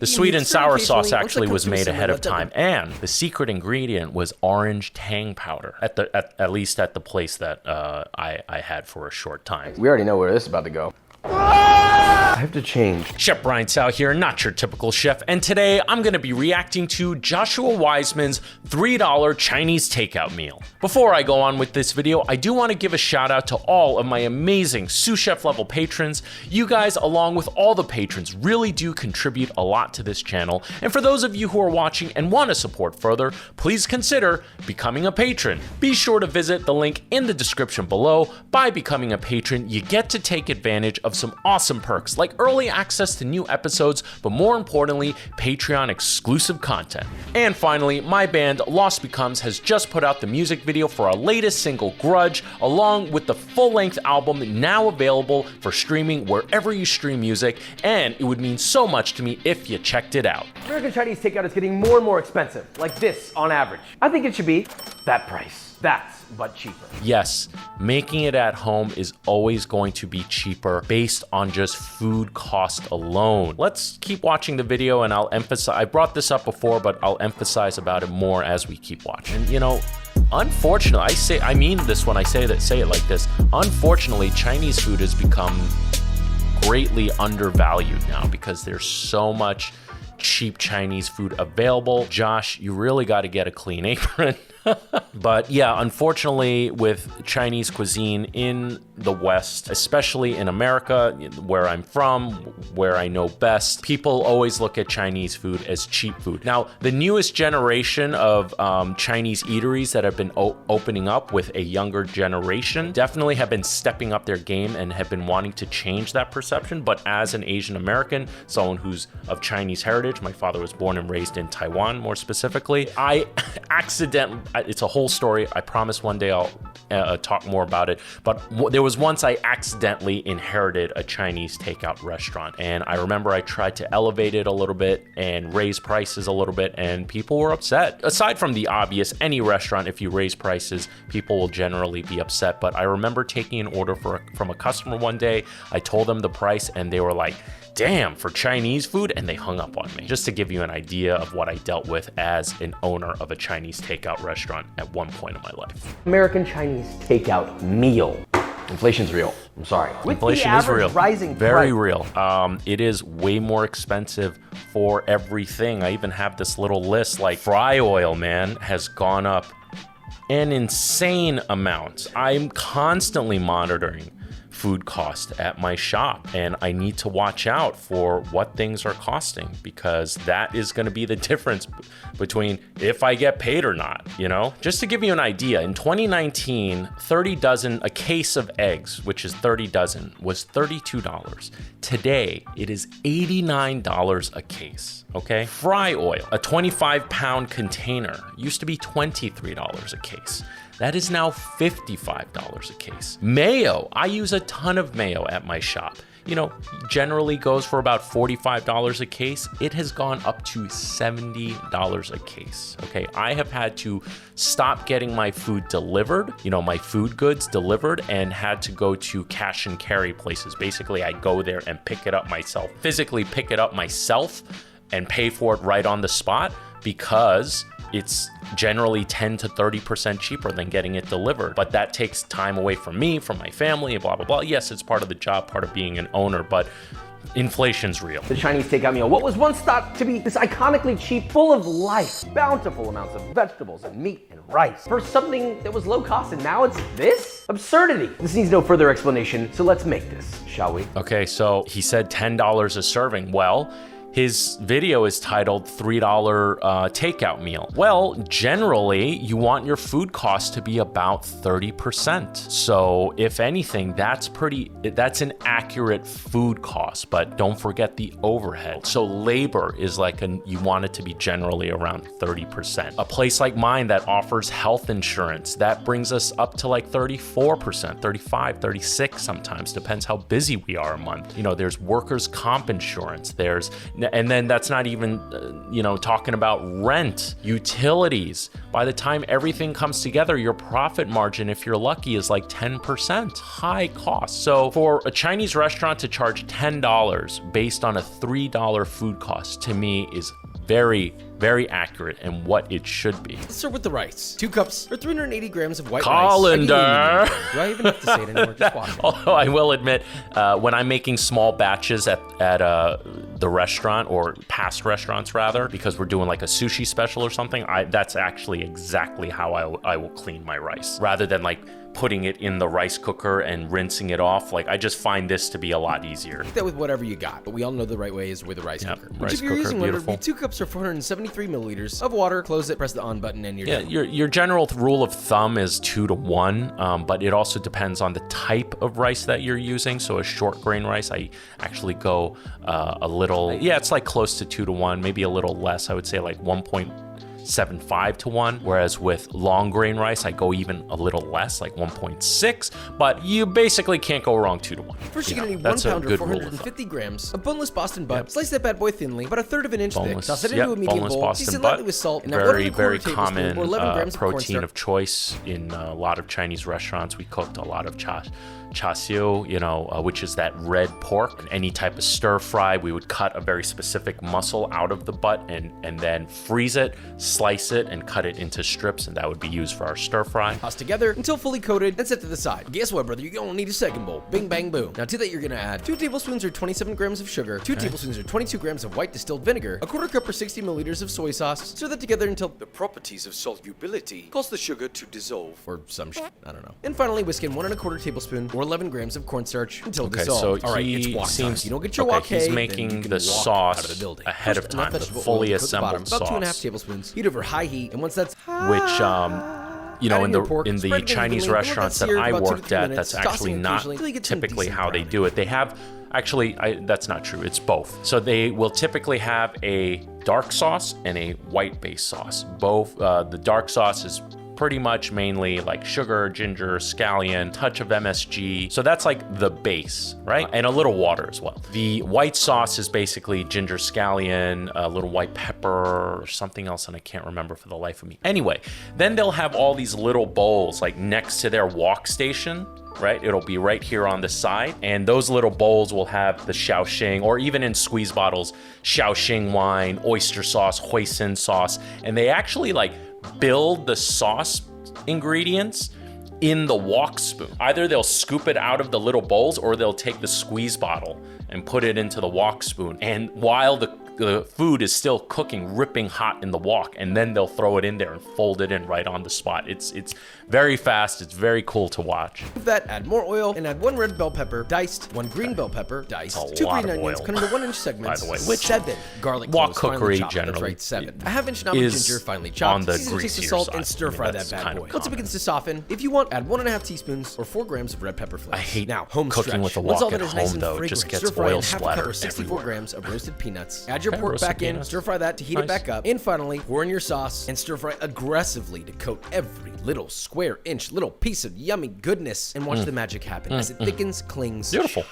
The sweet and sour sauce actually was made ahead of time, and the secret ingredient was orange tang powder, at least at the place that I had for a short time. We already know where this is about to go. I have to change. Chef Brian Tsao here, not your typical chef, and today I'm gonna be reacting to Joshua Wiseman's $3 Chinese takeout meal. Before I go on with this video, I do wanna give a shout out to all of my amazing sous chef level patrons. You guys, along with all the patrons, really do contribute a lot to this channel, and for those of you who are watching and wanna support further, please consider becoming a patron. Be sure to visit the link in the description below. By becoming a patron, you get to take advantage of some awesome perks like early access to new episodes, but more importantly, Patreon exclusive content. And finally, my band Lost Becomes has just put out the music video for our latest single, Grudge, along with the full-length album now available for streaming wherever you stream music, and it would mean so much to me if you checked it out. American Chinese takeout is getting more and more expensive, like this on average. I think it should be that price. That's but cheaper. Yes, making it at home is always going to be cheaper based on just food cost alone. Let's keep watching the video and I'll emphasize, I brought this up before, but I'll emphasize about it more as we keep watching. And you know, unfortunately, I mean this when I say it like this, unfortunately, Chinese food has become greatly undervalued now because there's so much cheap Chinese food available. Josh, you really got to get a clean apron. But yeah, unfortunately, with Chinese cuisine in the West, especially in America, where I'm from, where I know best, people always look at Chinese food as cheap food. Now, the newest generation of Chinese eateries that have been opening up with a younger generation definitely have been stepping up their game and have been wanting to change that perception. But as an Asian American, someone who's of Chinese heritage, my father was born and raised in Taiwan, more specifically, I accidentally, it's a whole story. I promise one day I'll talk more about it. But there was once I accidentally inherited a Chinese takeout restaurant. And I remember I tried to elevate it a little bit and raise prices a little bit, and people were upset. Aside from the obvious, any restaurant, if you raise prices, people will generally be upset. But I remember taking an order from a customer one day. I told them the price and they were like, damn, for Chinese food? And they hung up on me. Just to give you an idea of what I dealt with as an owner of a Chinese takeout restaurant at one point in my life. American Chinese takeout meal. Inflation's real. I'm sorry. Inflation is real. Rising very real. It is way more expensive for everything. I even have this little list, like fry oil, man, has gone up an insane amount. I'm constantly monitoring food cost at my shop, and I need to watch out for what things are costing, because that is going to be the difference between if I get paid or not, you know? Just to give you an idea, in 2019, 30 dozen, a case of eggs, which is 30 dozen, was $32. Today, it is $89 a case, okay? Fry oil, a 25-pound container, used to be $23 a case. That is now $55 a case. Mayo, I use a ton of mayo at my shop. You know, generally goes for about $45 a case. It has gone up to $70 a case, okay? I have had to stop getting my food delivered, you know, my food goods delivered, and had to go to cash and carry places. Basically, I go there and pick it up myself, physically pick it up myself and pay for it right on the spot, because it's generally 10 to 30% cheaper than getting it delivered. But that takes time away from me, from my family, and blah, blah, blah. Yes, it's part of the job, part of being an owner, but inflation's real. The Chinese takeout meal, what was once thought to be this iconically cheap, full of life, bountiful amounts of vegetables and meat and rice, for something that was low cost, and now it's this? Absurdity. This needs no further explanation, so let's make this, shall we? Okay, so he said $10 a serving. Well, his video is titled $3 takeout meal. Well, generally, you want your food cost to be about 30%. So if anything, that's an accurate food cost, but don't forget the overhead. So labor is like, you want it to be generally around 30%. A place like mine that offers health insurance, that brings us up to like 34%, 35, 36 sometimes, depends how busy we are a month. You know, there's workers' comp insurance, there's And then that's not even, talking about rent, utilities. By the time everything comes together, your profit margin, if you're lucky, is like 10%. High cost. So for a Chinese restaurant to charge $10 based on a $3 food cost, to me is very, very accurate and what it should be. Let's start with the rice. 2 cups or 380 grams of white Colander. rice. Do I even have to say it anymore? Just watch it. Although I will admit, when I'm making small batches at the restaurant, or past restaurants rather, because we're doing like a sushi special or something, that's actually exactly how I will clean my rice. Rather than like putting it in the rice cooker and rinsing it off, like I just find this to be a lot easier. Take that with whatever you got, but we all know the right way is with a rice cooker. Which, if you're using one, would be 2 cups or 473 milliliters of water. Close it, press the on button, and you're done. Your general rule of thumb is 2 to 1, but it also depends on the type of rice that you're using. So a short grain rice, I actually go a little, it's like close to 2 to 1, maybe a little less. I would say like 1.75 to 1, whereas with long grain rice, I go even a little less, like 1.6, but you basically can't go wrong 2 to 1. First, you're gonna need 1 pound or 450 grams of boneless Boston butt. Slice that bad boy thinly, about 1/3 of an inch thick. Toss it into a medium bowl. Season lightly with salt. And very common protein of choice in a lot of Chinese restaurants. We cooked a lot of char siu, which is that red pork. Any type of stir fry, we would cut a very specific muscle out of the butt and then freeze it, slice it, and cut it into strips, and that would be used for our stir fry. Toss together until fully coated and set to the side. But guess what, brother? You're gonna need a second bowl. Bing, bang, boom. Now to that, you're gonna add 2 tablespoons or 27 grams of sugar, 2 tablespoons or 22 grams of white distilled vinegar, 1/4 cup or 60 milliliters of soy sauce. Stir that together until the properties of solubility cause the sugar to dissolve, or some shit, I don't know. And finally, whisk in 1 1/4 tablespoon or 11 grams of cornstarch until dissolved. So it's wok time. You don't get your wok he's making the sauce ahead of time, the fully assembled sauce. About 2.5 tablespoons. Heat over high heat, and once that's which in the Chinese restaurants that I worked at, that's actually not typically how they do it. They have that's not true. It's both. So they will typically have a dark sauce and a white base sauce. Both the dark sauce is pretty much mainly like sugar, ginger, scallion, touch of MSG. So that's like the base, right? And a little water as well. The white sauce is basically ginger, scallion, a little white pepper, or something else, and I can't remember for the life of me. Anyway, then they'll have all these little bowls like next to their wok station, right? It'll be right here on the side. And those little bowls will have the Shaoxing, or even in squeeze bottles, Shaoxing wine, oyster sauce, hoisin sauce. And they actually like build the sauce ingredients in the wok spoon. Either they'll scoop it out of the little bowls, or they'll take the squeeze bottle and put it into the wok spoon. And while the food is still cooking, ripping hot in the wok, and then they'll throw it in there and fold it in right on the spot. It's very fast. It's very cool to watch. With that, add more oil and add 1 red bell pepper, diced, 1 green bell pepper, diced, 2 green onions, cut into 1-inch segments, by the way, which 7 garlic wok cloves, cookery finely chopped. generally, That's right, 7. A half-inch knob of ginger, finely chopped. On the Season with salt and stir fry that bad boy. Once it begins to soften, if you want, add 1.5 teaspoons or 4 grams of red pepper flakes. I hate now home cooking stretch. with a Once all wok that at is nice home and though. It fragrant, just gets stir fry in oil half a cup or splatter 64 everywhere. grams of roasted peanuts. Add your pork roasted back in, peanuts. stir fry that to heat it back up, and finally pour in your sauce and stir fry aggressively to coat every little square inch, little piece of yummy goodness, and watch the magic happen as it thickens, clings. Beautiful.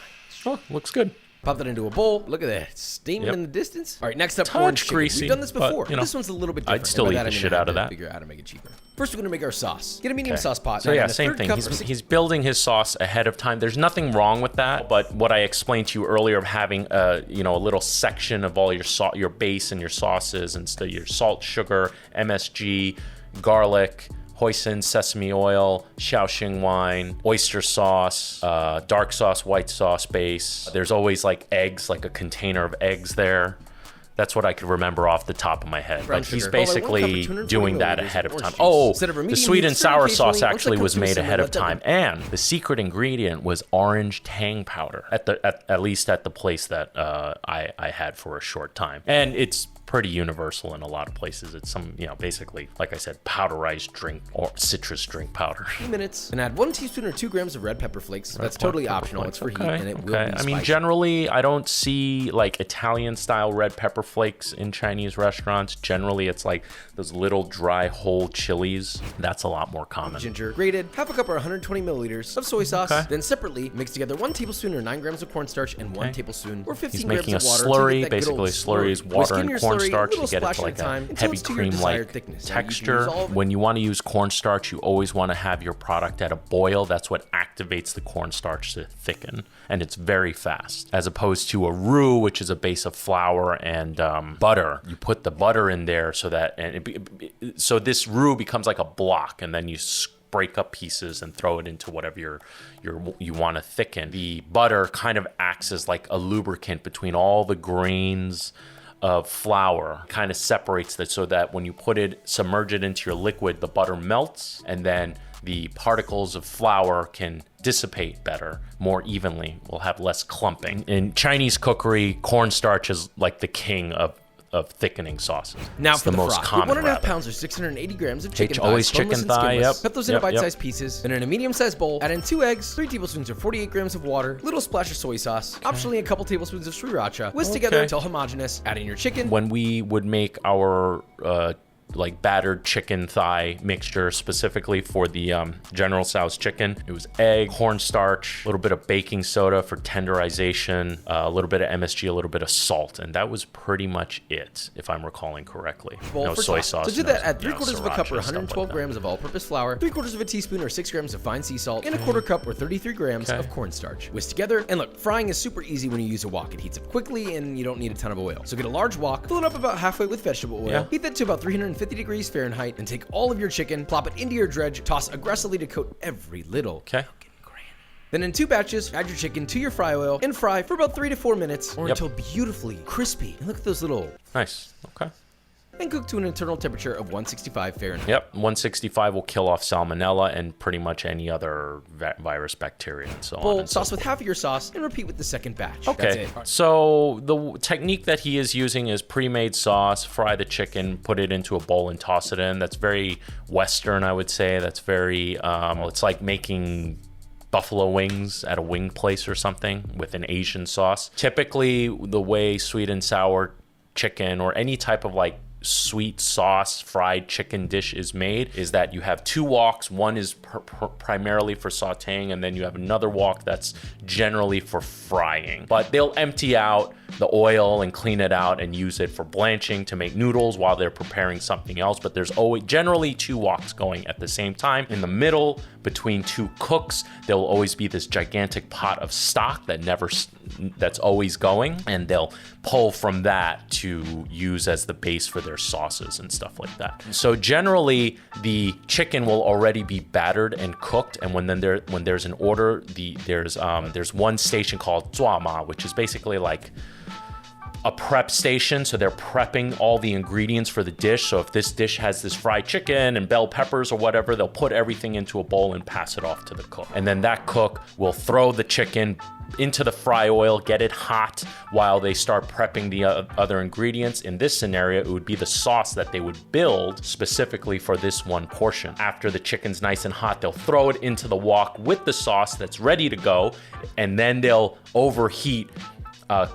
Oh, looks good. Pop that into a bowl. Look at that. It's steaming in the distance. All right, next up, Touch orange chicken. greasy, We've done this before. but, This one's a little bit different. I'd still eat the shit out of that. Figure out how to make it cheaper. First, we're going to make our sauce. Get a medium sauce pot. So yeah, same thing. He's building his sauce ahead of time. There's nothing wrong with that, but what I explained to you earlier of having a little section of all your base and your sauces, and so your salt, sugar, MSG, garlic, hoisin, sesame oil, Shaoxing wine, oyster sauce, dark sauce, white sauce base. There's always like eggs, like a container of eggs there. That's what I could remember off the top of my head. But he's basically doing that ahead of time. Oh, the sweet and sour sauce actually was made ahead of time. And the secret ingredient was orange tang powder, at least at the place that I had for a short time. And it's pretty universal in a lot of places. It's some, basically, like I said, powderized drink or citrus drink powder. 2 minutes, and add 1 teaspoon or 2 grams of red pepper flakes. That's totally optional. It's for heat, and it will be spicy. I mean, generally, I don't see like Italian-style red pepper flakes in Chinese restaurants. Generally, it's like those little dry whole chilies. That's a lot more common. Ginger, grated, half a cup or 120 milliliters of soy sauce. Then separately mix together 1 tablespoon or 9 grams of cornstarch and 1 tablespoon or 15 grams of water. He's making a slurry. Basically, slurry is water and cornstarch to get it to like a heavy cream-like texture. When you want to use cornstarch, you always want to have your product at a boil. That's what activates the cornstarch to thicken, and it's very fast. As opposed to a roux, which is a base of flour and butter. You put the butter in there so that, so this roux becomes like a block, and then you break up pieces and throw it into whatever you want to thicken. The butter kind of acts as like a lubricant between all the grains of flour, kind of separates that so that when you submerge it into your liquid, the butter melts, and then the particles of flour can dissipate better, more evenly, will have less clumping. In Chinese cookery, cornstarch is like the king of thickening sauces. Now it's for the most froth. common. 1.5 pounds or 680 grams of chicken thighs. Always chicken thigh, yep. Cut those into bite-sized pieces. Then in a medium-sized bowl, add in 2 eggs, 3 tablespoons or 48 grams of water, little splash of soy sauce, optionally a couple tablespoons of sriracha. Whisk together until homogeneous. Add in your chicken. When we would make our like battered chicken thigh mixture specifically for the General Tso's chicken, it was egg, cornstarch, a little bit of baking soda for tenderization, a little bit of MSG, a little bit of salt, and that was pretty much it, if I'm recalling correctly. No soy sauce. To do that, add 3/4 of a cup or 112 grams of all-purpose flour, 3/4 of a teaspoon or 6 grams of fine sea salt, and a 1/4 cup or 33 grams of cornstarch. Whisk together, and look, frying is super easy when you use a wok. It heats up quickly, and you don't need a ton of oil. So get a large wok, fill it up about halfway with vegetable oil, heat that to about 350 degrees Fahrenheit, and take all of your chicken, plop it into your dredge, toss aggressively to coat every little. Then in 2 batches, add your chicken to your fry oil and fry for about 3 to 4 minutes or until beautifully crispy. And look at those little... Nice. Okay. And cook to an internal temperature of 165 Fahrenheit. Yep, 165 will kill off salmonella and pretty much any other virus, bacteria, and so on. Sauce with half of your sauce and repeat with the second batch. Okay, so the technique that he is using is pre-made sauce, fry the chicken, put it into a bowl and toss it in. That's very Western, I would say. That's very, it's like making buffalo wings at a wing place or something with an Asian sauce. Typically, the way sweet and sour chicken or any type of like sweet sauce fried chicken dish is made is that you have 2 woks. One is primarily for sauteing, and then you have another wok that's generally for frying. But they'll empty out the oil and clean it out and use it for blanching to make noodles while they're preparing something else. But there's always generally 2 woks going at the same time. In the middle, between 2 cooks, there will always be this gigantic pot of stock that's always going, and they'll pull from that to use as the base for their sauces and stuff like that. So generally, the chicken will already be battered and cooked, and when there's an order, there's one station called Tsao, which is basically like a prep station. So they're prepping all the ingredients for the dish. So if this dish has this fried chicken and bell peppers or whatever, they'll put everything into a bowl and pass it off to the cook. And then that cook will throw the chicken into the fry oil, get it hot while they start prepping the other ingredients. In this scenario, it would be the sauce that they would build specifically for this one portion. After the chicken's nice and hot, they'll throw it into the wok with the sauce that's ready to go, and then they'll overheat,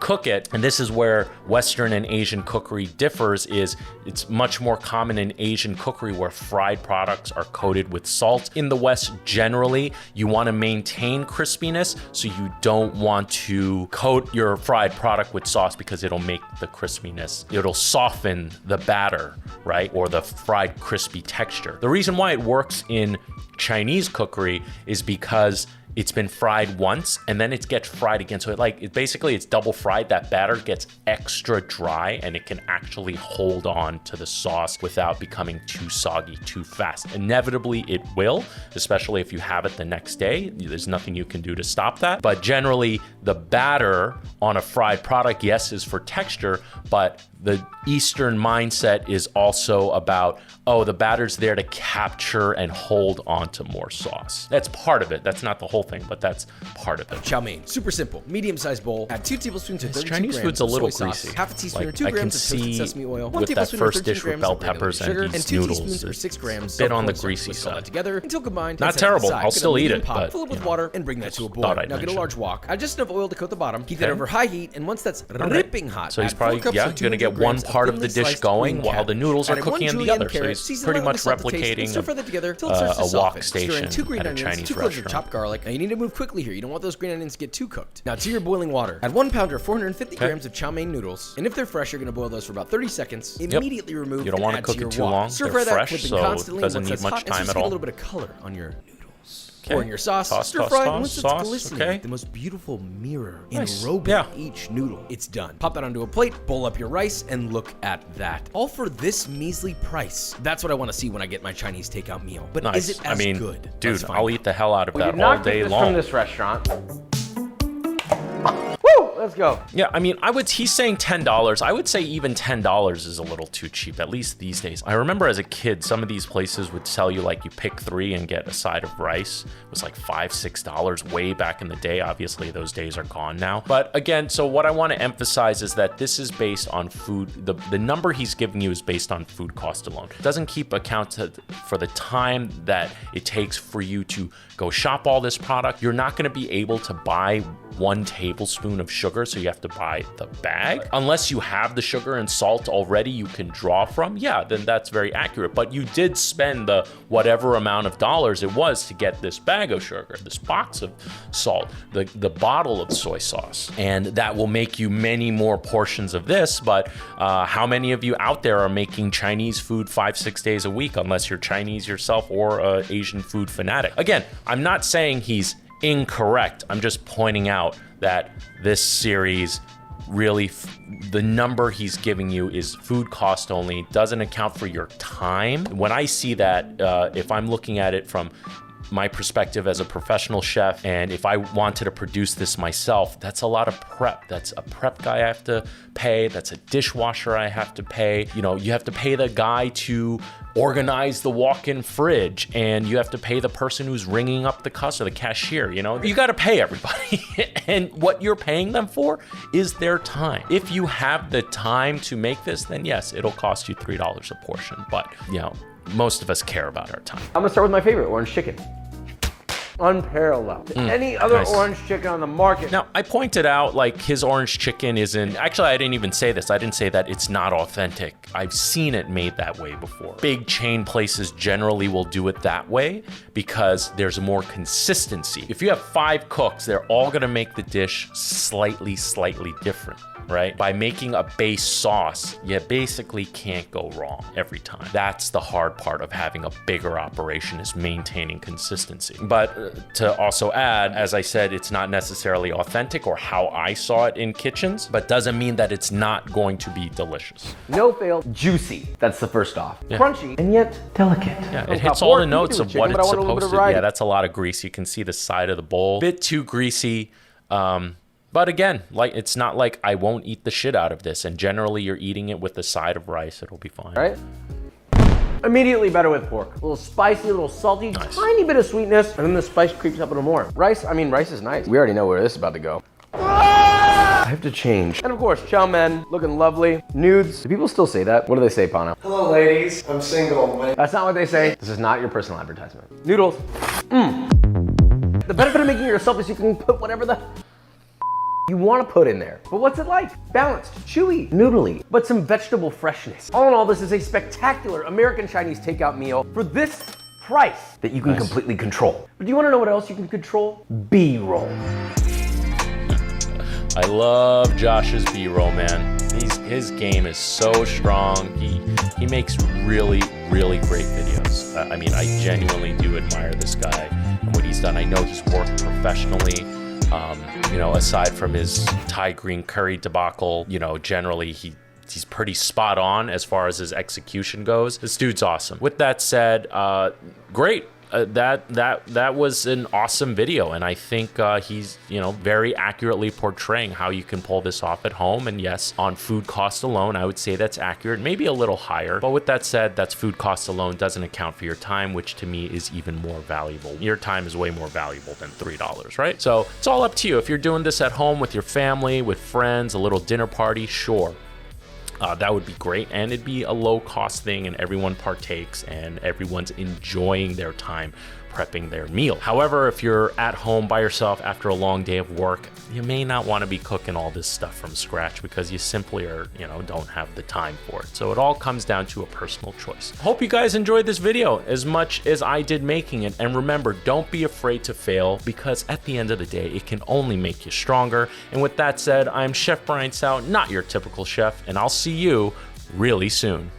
cook it. And this is where Western and Asian cookery differs. Is it's much more common in Asian cookery where fried products are coated with salt. In the West, generally, you want to maintain crispiness, so you don't want to coat your fried product with sauce because it'll make the crispiness, it'll soften the batter, right? Or the fried crispy texture. The reason why it works in Chinese cookery is because it's been fried once and then it gets fried again. So it's double fried. That batter gets extra dry and it can actually hold on to the sauce without becoming too soggy too fast. Inevitably it will, especially if you have it the next day. There's nothing you can do to stop that. But generally the batter on a fried product, yes, is for texture, but the Eastern mindset is also about, oh, the batter's there to capture and hold onto more sauce. That's part of it. That's not the whole thing, but that's part of it. Chow mein, super simple. Medium-sized bowl. Add 2 tablespoons or 32 Chinese grams food's a of little soy greasy. sauce, half a teaspoon or Like, 2 I can grams of toasted see sesame oil, 1 with that tablespoon or first 13 dish with grams bell of regular peppers and sugar, these 2 noodles, teaspoons or it's 6 grams bit of on the cornstarch. greasy Mix all side. that together until combined. Not Set to the terrible. side. I'll Get a still eat medium it, pot, but, fill it you with know, water and bring that to a boil. thought I'd Now get a mention. large wok. Add just enough oil to coat the bottom. Heat that over high heat, and once that's ripping hot, So he's add 4 probably, cups yeah, or going to 200 get one grams part of thinly the dish sliced going green while the cabbage. noodles are Add 1 cooking on the julienne other. So carrot, he's season pretty lightly much with salt to taste, and replicating stir fry that together till it starts to a wok soften. Stir in station 2 green at a onions, Chinese 2 cloves of restaurant. chopped garlic. Now you need to move quickly here. You don't want those green onions to get too cooked. Now to your boiling water, add 1 pound or 450 grams of chow mein noodles, and if they're fresh, you're going to boil those for about 30 seconds. Immediately remove. You don't want to add cook your it too wok. long. Stir They're fry that, fresh, flipping so constantly. it doesn't Once need that's much hot, it's time just at get a all. little bit of color on your noodles. Okay. Pour in your sauce, Toss, stir toss, fry, toss, and once it's sauce, glistening, okay. like the most beautiful mirror Nice. enrobing Yeah. each noodle, it's done. Pop that onto a plate, bowl up your rice, and look at that. All for this measly price. That's what I want to see when I get my Chinese takeout meal. But Nice. is it as good? Dude, Let's find I'll out. eat the hell out of We that did all not get day this long. from this restaurant. Woo! Let's go. Yeah, I mean, he's saying $10. I would say even $10 is a little too cheap, at least these days. I remember as a kid, some of these places would sell you like you pick 3 and get a side of rice. It was like $5, $6 way back in the day. Obviously, those days are gone now. But again, so what I want to emphasize is that this is based on food. The number he's giving you is based on food cost alone. It doesn't keep account for the time that it takes for you to go shop all this product. You're not going to be able to buy 1 tablespoon of sugar, so you have to buy the bag. Unless you have the sugar and salt already you can draw from, yeah, then that's very accurate. But you did spend the whatever amount of dollars it was to get this bag of sugar, this box of salt, the bottle of soy sauce. And that will make you many more portions of this, but how many of you out there are making Chinese food 5-6 days a week, unless you're Chinese yourself or an Asian food fanatic? Again, I'm not saying he's incorrect. I'm just pointing out that this series really, the number he's giving you is food cost only, doesn't account for your time. When I see that, if I'm looking at it from my perspective as a professional chef, and if I wanted to produce this myself, that's a lot of prep. That's a prep guy I have to pay. That's a dishwasher I have to pay. You know, you have to pay the guy to organize the walk-in fridge, and you have to pay the person who's ringing up the customer, the cashier. You know, you got to pay everybody. And what you're paying them for is their time. If you have the time to make this, then yes, it'll cost you $3 a portion. But, you know, most of us care about our time. I'm gonna start with my favorite, orange chicken. Unparalleled. Any other nice. orange chicken on the market? Now, I pointed out, like, his orange chicken isn't... Actually, I didn't even say this. I didn't say that it's not authentic. I've seen it made that way before. Big chain places generally will do it that way because there's more consistency. If you have 5 cooks, they're all gonna make the dish slightly different, right? By making a base sauce, you basically can't go wrong every time. That's the hard part of having a bigger operation, is maintaining consistency. But to also add, as I said, it's not necessarily authentic or how I saw it in kitchens, but doesn't mean that it's not going to be delicious. No fail, juicy. That's the first off. Crunchy and yet delicate. Yeah, On it hits top all pork, the you can notes do of chicken, what but it's I want a little bit supposed of to. variety. Yeah, that's a lot of grease. You can see the side of the bowl. Bit too greasy. But again, like, it's not like I won't eat the shit out of this. And generally, you're eating it with the side of rice. It'll be fine. Right? Immediately better with pork. A little spicy, a little salty, tiny bit of sweetness, and then the spice creeps up a little more. Rice, I mean, rice is nice. We already know where this is about to go. I have to change. And of course, chow mein, looking lovely. Nudes. Do people still say that? What do they say, Pano? Hello, ladies. I'm single. That's not what they say. This is not your personal advertisement. Noodles. The benefit of making it yourself is you can put whatever the you want to put in there. But what's it like? Balanced, chewy, noodly, but some vegetable freshness. All in all, this is a spectacular American Chinese takeout meal for this price that you can completely control. But do you want to know what else you can control? B-roll. I love Josh's B-roll, man. His game is so strong. He makes really great videos. I mean, I genuinely do admire this guy and what he's done. I know he's worked professionally. You know, aside from his Thai green curry debacle, you know, generally he's pretty spot on as far as his execution goes. This dude's awesome. With that said, great. that was an awesome video, and I think he's, very accurately portraying how you can pull this off at home. And yes, on food cost alone, I would say that's accurate, maybe a little higher. But with that said, that's food cost alone, doesn't account for your time, which to me is even more valuable. Your time is way more valuable than $3, right? So it's all up to you. If you're doing this at home with your family, with friends, a little dinner party, sure. That would be great, and it'd be a low-cost thing, and everyone partakes, and everyone's enjoying their time prepping their meal. However, if you're at home by yourself after a long day of work, you may not want to be cooking all this stuff from scratch because you simply don't have the time for it. So it all comes down to a personal choice. Hope you guys enjoyed this video as much as I did making it. And remember, don't be afraid to fail, because at the end of the day, it can only make you stronger. And with that said, I'm Chef Brian Tsao, not your typical chef, and I'll see you really soon.